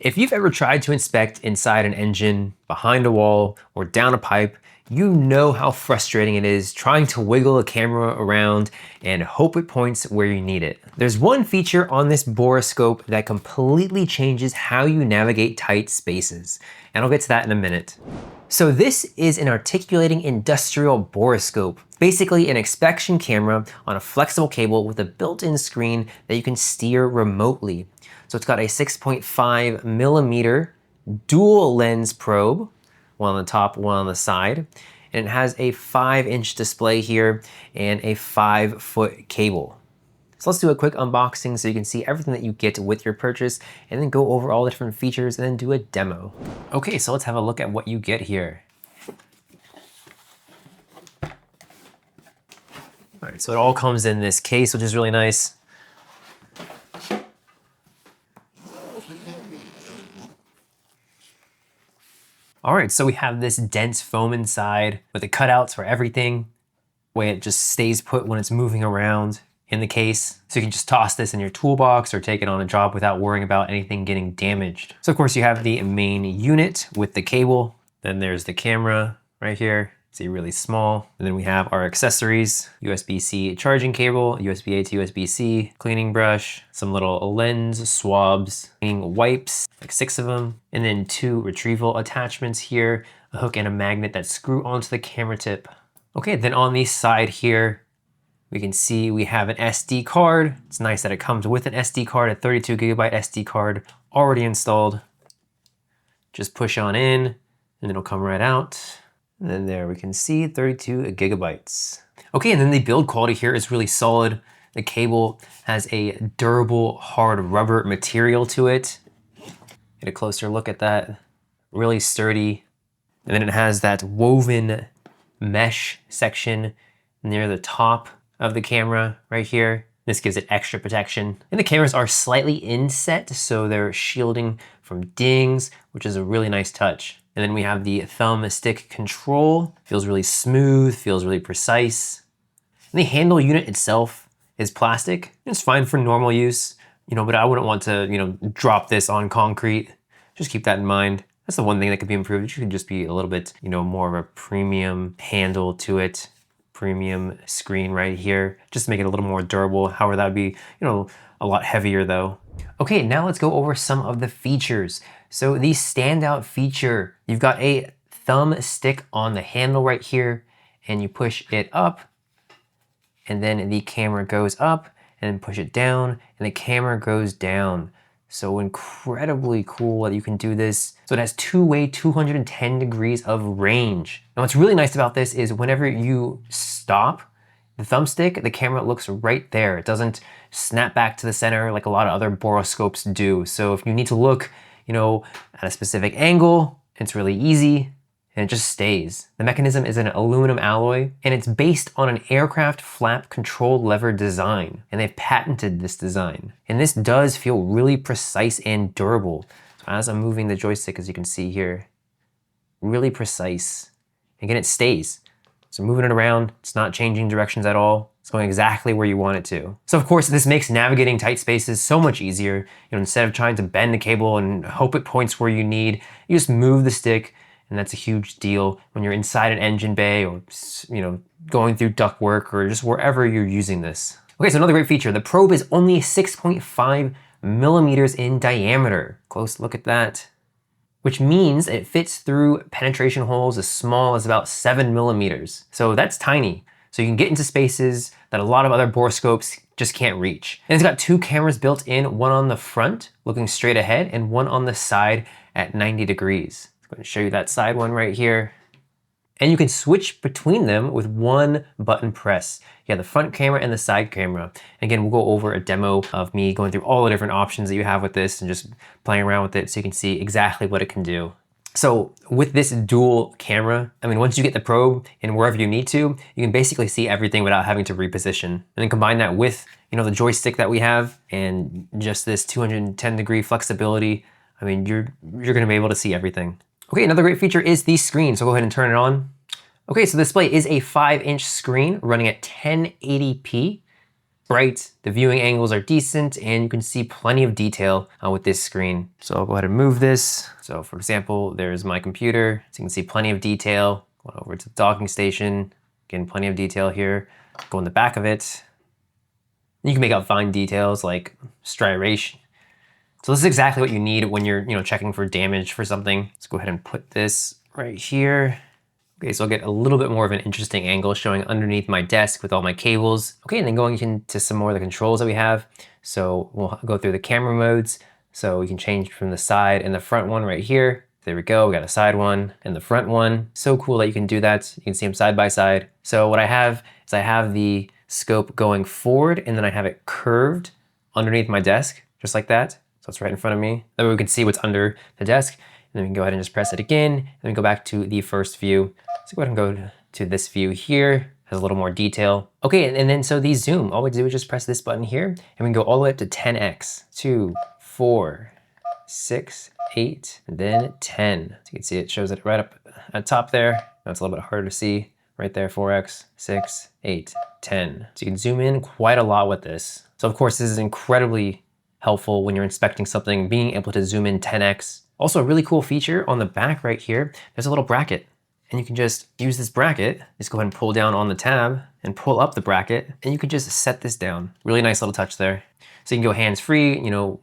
If you've ever tried to inspect inside an engine, behind a wall, or down a pipe, you know how frustrating it is trying to wiggle a camera around and hope it points where you need it. There's one feature on this Borescope that completely changes how you navigate tight spaces, and I'll get to that in a minute. So this is an articulating industrial borescope, basically an inspection camera on a flexible cable with a built-in screen that you can steer remotely. So it's got a 6.5mm dual lens probe, one on the top, one on the side, and it has a 5-inch display here and a 5-foot cable. So let's do a quick unboxing so you can see everything that you get with your purchase and then go over all the different features and then do a demo. Okay, so let's have a look at what you get here. All right, so it all comes in this case, which is really nice. All right, so we have this dense foam inside with the cutouts for everything, way it just stays put when it's moving around in the case. So you can just toss this in your toolbox or take it on a job without worrying about anything getting damaged. So of course you have the main unit with the cable. Then there's the camera right here. See, really small. And then we have our accessories, USB-C charging cable, USB-A to USB-C, cleaning brush, some little lens swabs, cleaning wipes, like 6 of them, and then 2 retrieval attachments here, a hook and a magnet that screw onto the camera tip. Okay, then on the side here, we can see we have an SD card. It's nice that it comes with an SD card, a 32GB SD card already installed. Just push on in and it'll come right out. And then there we can see 32GB. Okay, and then the build quality here is really solid. The cable has a durable, hard rubber material to it. Get a closer look at that. Really sturdy. And then it has that woven mesh section near the top of the camera right here. This gives it extra protection. And the cameras are slightly inset, so they're shielding from dings, which is a really nice touch. And then we have the thumb stick control. Feels really smooth, feels really precise. And the handle unit itself is plastic. It's fine for normal use, but I wouldn't want to, drop this on concrete. Just keep that in mind. That's the one thing that could be improved. It should just be a little bit, more of a premium handle to it. Premium screen right here, just to make it a little more durable. However, that would be, a lot heavier though. Okay, now let's go over some of the features. So the standout feature, you've got a thumb stick on the handle right here, and you push it up, and then the camera goes up, and then push it down, and the camera goes down. So incredibly cool that you can do this. So it has two-way 210 degrees of range. And what's really nice about this is whenever you stop the thumbstick, the camera looks right there. It doesn't snap back to the center like a lot of other borescopes do. So if you need to look, at a specific angle, it's really easy and it just stays. The mechanism is an aluminum alloy and it's based on an aircraft flap control lever design. And they've patented this design. And this does feel really precise and durable. So as I'm moving the joystick, as you can see here, really precise. Again, it stays. So moving it around, it's not changing directions at all. It's going exactly where you want it to. So of course, this makes navigating tight spaces so much easier. Instead of trying to bend the cable and hope it points where you need, you just move the stick, and that's a huge deal when you're inside an engine bay or, going through duct work or just wherever you're using this. Okay, so another great feature, the probe is only 6.5mm in diameter. Close look at that. Which means it fits through penetration holes as small as about 7mm. So that's tiny. So you can get into spaces that a lot of other borescopes just can't reach. And it's got 2 cameras built in, one on the front looking straight ahead and one on the side at 90 degrees. I'm going to show you that side one right here. And you can switch between them with one button press. You have the front camera and the side camera. Again, we'll go over a demo of me going through all the different options that you have with this and just playing around with it so you can see exactly what it can do. So with this dual camera, once you get the probe and wherever you need to, you can basically see everything without having to reposition. And then combine that with, the joystick that we have and just this 210 degree flexibility. You're gonna be able to see everything. Okay, another great feature is the screen. So go ahead and turn it on. Okay, so the display is a 5-inch screen running at 1080p. bright, the viewing angles are decent, and you can see plenty of detail with this screen. So I'll go ahead and move this. So for example, there's my computer. So you can see plenty of detail. Going over to the docking station. Again, plenty of detail here. Go in the back of it. You can make out fine details like striation. So this is exactly what you need when you're checking for damage for something. Let's go ahead and put this right here. Okay, so I'll get a little bit more of an interesting angle showing underneath my desk with all my cables. Okay, and then going into some more of the controls that we have. So we'll go through the camera modes. So we can change from the side and the front one right here. There we go, we got a side one and the front one. So cool that you can do that. You can see them side by side. So what I have is I have the scope going forward and then I have it curved underneath my desk, just like that. So it's right in front of me. That way we can see what's under the desk. And then we can go ahead and just press it again. And then go back to the first view. So go ahead and go to this view here. Has a little more detail. Okay, and then so the zoom, all we do is just press this button here and we can go all the way up to 10x. 2, 4, 6, 8, and then 10. So you can see it shows it right up at top there. That's a little bit harder to see. Right there, 4x, 6, 8, 10. So you can zoom in quite a lot with this. So of course, this is incredibly helpful when you're inspecting something, being able to zoom in 10x. Also a really cool feature on the back right here, there's a little bracket. And you can just use this bracket, just go ahead and pull down on the tab and pull up the bracket, and you can just set this down. Really nice little touch there. So you can go hands-free,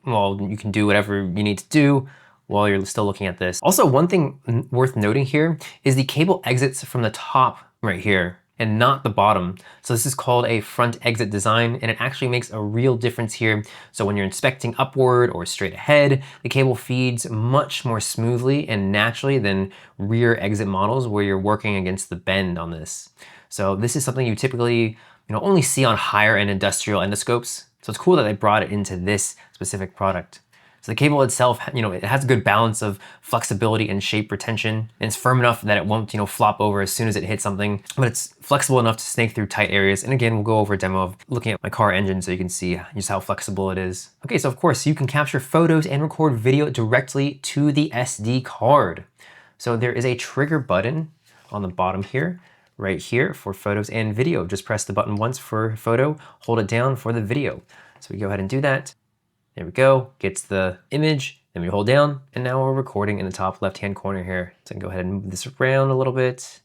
well, you can do whatever you need to do while you're still looking at this. Also, one thing worth noting here is the cable exits from the top right here and not the bottom. So this is called a front exit design, and it actually makes a real difference here. So when you're inspecting upward or straight ahead, the cable feeds much more smoothly and naturally than rear exit models where you're working against the bend on this. So this is something you typically only see on higher end industrial endoscopes. So it's cool that they brought it into this specific product. So the cable itself, it has a good balance of flexibility and shape retention. And it's firm enough that it won't, flop over as soon as it hits something, but it's flexible enough to snake through tight areas. And again, we'll go over a demo of looking at my car engine so you can see just how flexible it is. Okay, so of course you can capture photos and record video directly to the SD card. So there is a trigger button on the bottom here, right here for photos and video. Just press the button once for photo, hold it down for the video. So we go ahead and do that. There we go, gets the image, then we hold down, and now we're recording in the top left-hand corner here. So I can go ahead and move this around a little bit.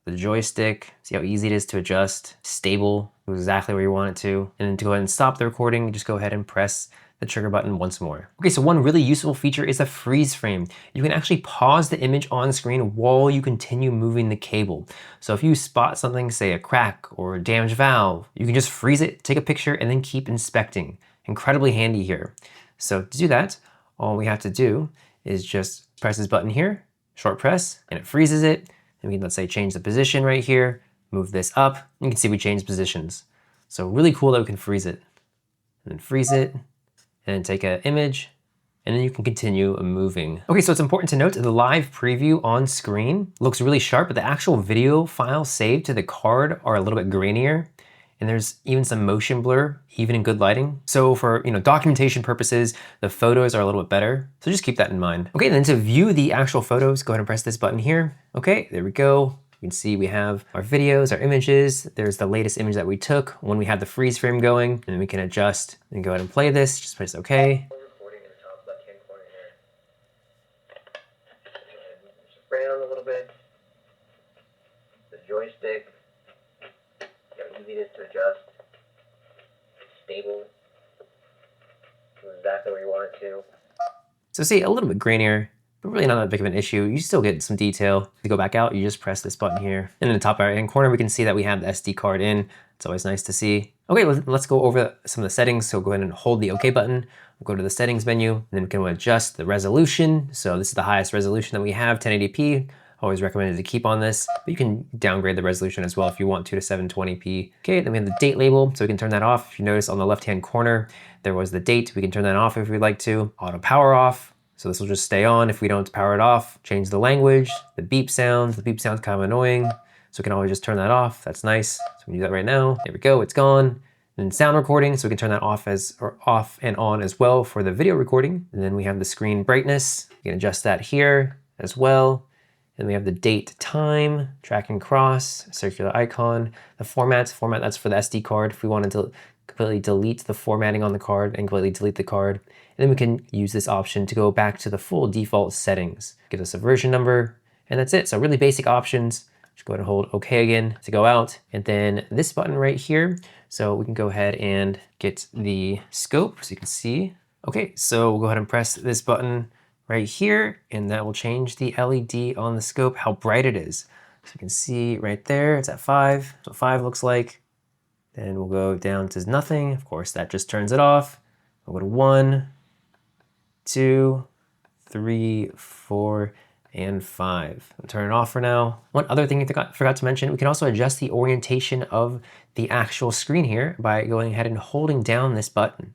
The joystick, see how easy it is to adjust, stable, exactly where you want it to. And then to go ahead and stop the recording, just go ahead and press the trigger button once more. Okay, so one really useful feature is a freeze frame. You can actually pause the image on screen while you continue moving the cable. So if you spot something, say a crack or a damaged valve, you can just freeze it, take a picture, and then keep inspecting. Incredibly handy here. So to do that, all we have to do is just press this button here, short press, and it freezes it. And we can, let's say, change the position right here, move this up. You can see we changed positions. So really cool that we can freeze it. And then freeze it, and then take an image, and then you can continue moving. Okay, so it's important to note the live preview on screen looks really sharp, but the actual video files saved to the card are a little bit grainier. And there's even some motion blur, even in good lighting. So for documentation purposes, the photos are a little bit better. So just keep that in mind. Okay, then to view the actual photos, go ahead and press this button here. Okay, there we go. You can see we have our videos, our images. There's the latest image that we took when we had the freeze frame going, and we can adjust and go ahead and play this. Just press OK. Recording in the top left-hand corner here. Around a little bit. The joystick. Easy it is to adjust, stable, exactly where you want it to. So see, a little bit grainier, but really not that big of an issue. You still get some detail. To go back out, you just press this button here. And in the top right hand corner, we can see that we have the SD card in. It's always nice to see. Okay, let's go over some of the settings. So go ahead and hold the OK button. We'll go to the settings menu, and then we can adjust the resolution. So this is the highest resolution that we have, 1080p. Always recommended to keep on this, but you can downgrade the resolution as well if you want to 720p. Okay, then we have the date label, so we can turn that off. If you notice on the left-hand corner, there was the date. We can turn that off if we'd like to. Auto power off, so this will just stay on if we don't power it off. Change the language, the beep sounds. The beep sound's kind of annoying, so we can always just turn that off. That's nice. So we can do that right now. There we go, it's gone. And then sound recording, so we can turn that off off and on as well for the video recording. And then we have the screen brightness. You can adjust that here as well. And we have the date, time, track and cross, circular icon, the format, that's for the SD card if we wanted to completely delete the formatting on the card and completely delete the card. And then we can use this option to go back to the full default settings. Give us a version number, and that's it. So really basic options. Just go ahead and hold OK again to go out. And then this button right here. So we can go ahead and get the scope so you can see. Okay, so we'll go ahead and press this button right here, and that will change the LED on the scope, how bright it is. So you can see right there, it's at 5. That's what 5 looks like. Then we'll go down to nothing. Of course, that just turns it off. We'll go to 1, 2, 3, 4, and 5. I'll turn it off for now. One other thing I forgot to mention, we can also adjust the orientation of the actual screen here by going ahead and holding down this button.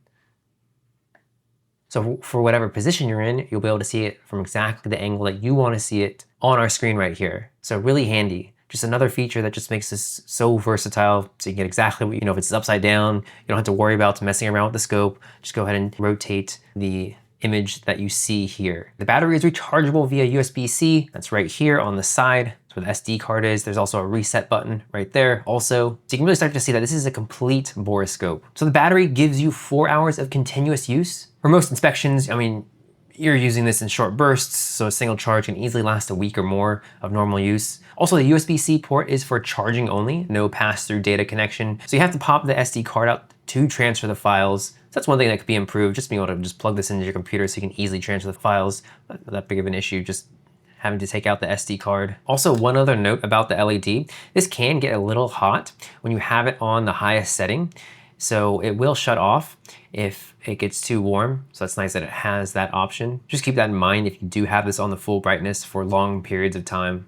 So for whatever position you're in, you'll be able to see it from exactly the angle that you want to see it on our screen right here. So really handy. Just another feature that just makes this so versatile, so you can get exactly what, if it's upside down, you don't have to worry about messing around with the scope. Just go ahead and rotate the image that you see here. The battery is rechargeable via USB-C. That's right here on the side. That's where the SD card is. There's also a reset button right there also. So you can really start to see that this is a complete borescope. So the battery gives you 4 hours of continuous use. For most inspections, you're using this in short bursts, so a single charge can easily last a week or more of normal use. Also, the USB-C port is for charging only, no pass-through data connection. So you have to pop the SD card out to transfer the files. So that's one thing that could be improved, just being able to just plug this into your computer so you can easily transfer the files. Not that big of an issue, just having to take out the SD card. Also, one other note about the LED, this can get a little hot when you have it on the highest setting. So it will shut off if it gets too warm. So that's nice that it has that option. Just keep that in mind if you do have this on the full brightness for long periods of time.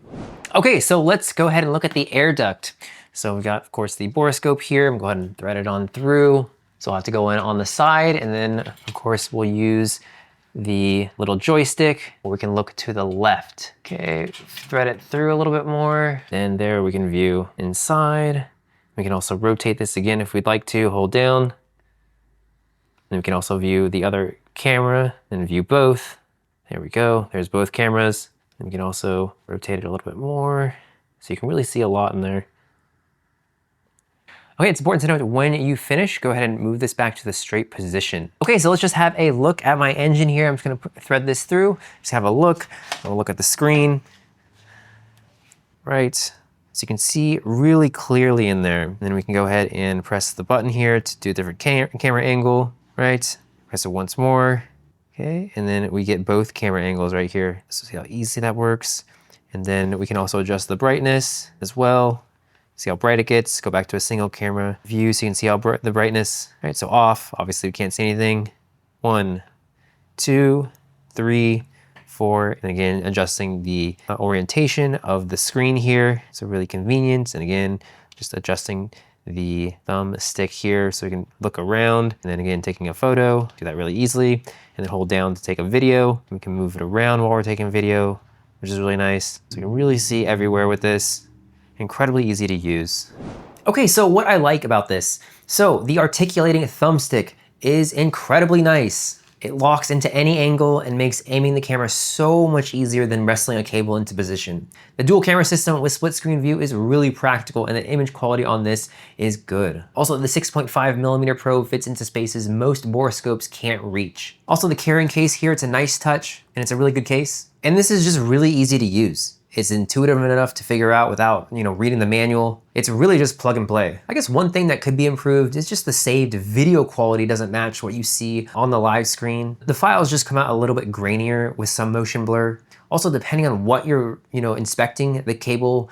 Okay, so let's go ahead and look at the air duct. So we've got, of course, the borescope here. I'm going to go ahead and thread it on through. So I'll have to go in on the side, and then of course we'll use the little joystick, or we can look to the left. Okay, thread it through a little bit more. And there we can view inside. We can also rotate this again if we'd like to, hold down. Then we can also view the other camera and view both. There we go, there's both cameras. And we can also rotate it a little bit more so you can really see a lot in there. Okay, it's important to note that when you finish, go ahead and move this back to the straight position. Okay, so let's just have a look at my engine here. I'm just gonna thread this through, just have a look. We'll look at the screen. Right, so you can see really clearly in there. And then we can go ahead and press the button here to do a different camera angle, right? Press it once more, okay? And then we get both camera angles right here. So see how easy that works. And then we can also adjust the brightness as well. See how bright it gets, go back to a single camera view so you can see how the brightness, right? So off, obviously we can't see anything. 1, 2, 3, 4, and again, adjusting the orientation of the screen here. So really convenient. And again, just adjusting the thumb stick here so we can look around. And then again, taking a photo, do that really easily. And then hold down to take a video. We can move it around while we're taking a video, which is really nice. So you can really see everywhere with this. Incredibly easy to use. Okay, so what I like about this. So the articulating thumbstick is incredibly nice. It locks into any angle and makes aiming the camera so much easier than wrestling a cable into position. The dual camera system with split screen view is really practical, and the image quality on this is good. Also, the 6.5mm probe fits into spaces most borescopes can't reach. Also, the carrying case here, it's a nice touch, and it's a really good case. And this is just really easy to use. It's intuitive enough to figure out without, reading the manual. It's really just plug and play. I guess one thing that could be improved is just the saved video quality doesn't match what you see on the live screen. The files just come out a little bit grainier with some motion blur. Also, depending on what you're, inspecting, the cable,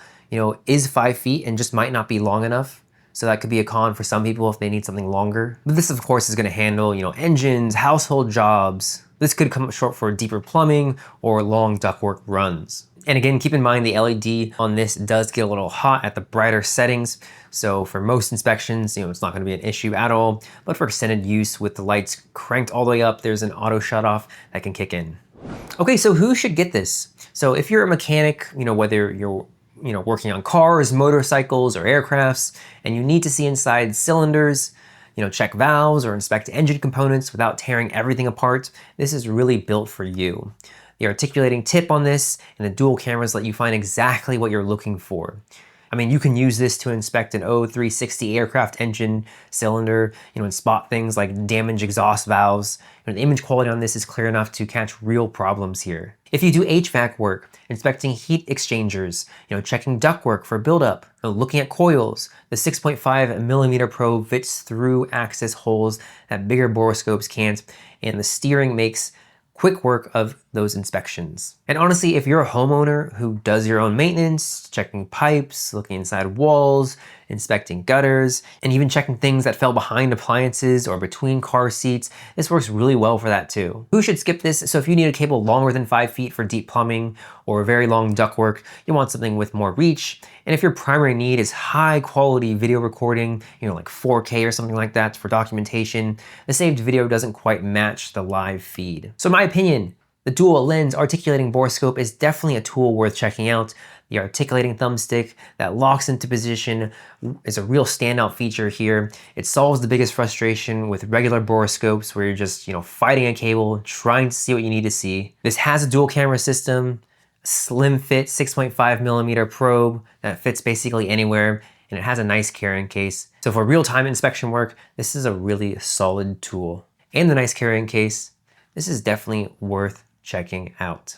is 5 feet and just might not be long enough. So that could be a con for some people if they need something longer. But this, of course, is gonna handle, engines, household jobs. This could come up short for deeper plumbing or long ductwork runs. And again, keep in mind the LED on this does get a little hot at the brighter settings. So for most inspections, it's not gonna be an issue at all. But for extended use with the lights cranked all the way up, there's an auto shut off that can kick in. Okay, so who should get this? So if you're a mechanic, whether you're working on cars, motorcycles, or aircrafts, and you need to see inside cylinders, check valves or inspect engine components without tearing everything apart, this is really built for you. The articulating tip on this and the dual cameras let you find exactly what you're looking for. I mean, you can use this to inspect an O360 aircraft engine cylinder, and spot things like damaged exhaust valves. The image quality on this is clear enough to catch real problems here. If you do HVAC work, inspecting heat exchangers, checking ductwork for buildup, looking at coils, the 6.5mm probe fits through access holes that bigger borescopes can't, and the steering makes quick work of those inspections. And honestly, if you're a homeowner who does your own maintenance, checking pipes, looking inside walls, inspecting gutters, and even checking things that fell behind appliances or between car seats, this works really well for that too. Who should skip this? So if you need a cable longer than 5 feet for deep plumbing or very long ductwork, you want something with more reach. And if your primary need is high quality video recording, like 4K or something like that for documentation, the saved video doesn't quite match the live feed. So in my opinion, the dual lens articulating borescope is definitely a tool worth checking out. The articulating thumbstick that locks into position is a real standout feature here. It solves the biggest frustration with regular borescopes where you're just, fighting a cable, trying to see what you need to see. This has a dual camera system, slim fit 6.5mm probe that fits basically anywhere, and it has a nice carrying case. So for real-time inspection work, this is a really solid tool. And the nice carrying case, this is definitely worth checking out.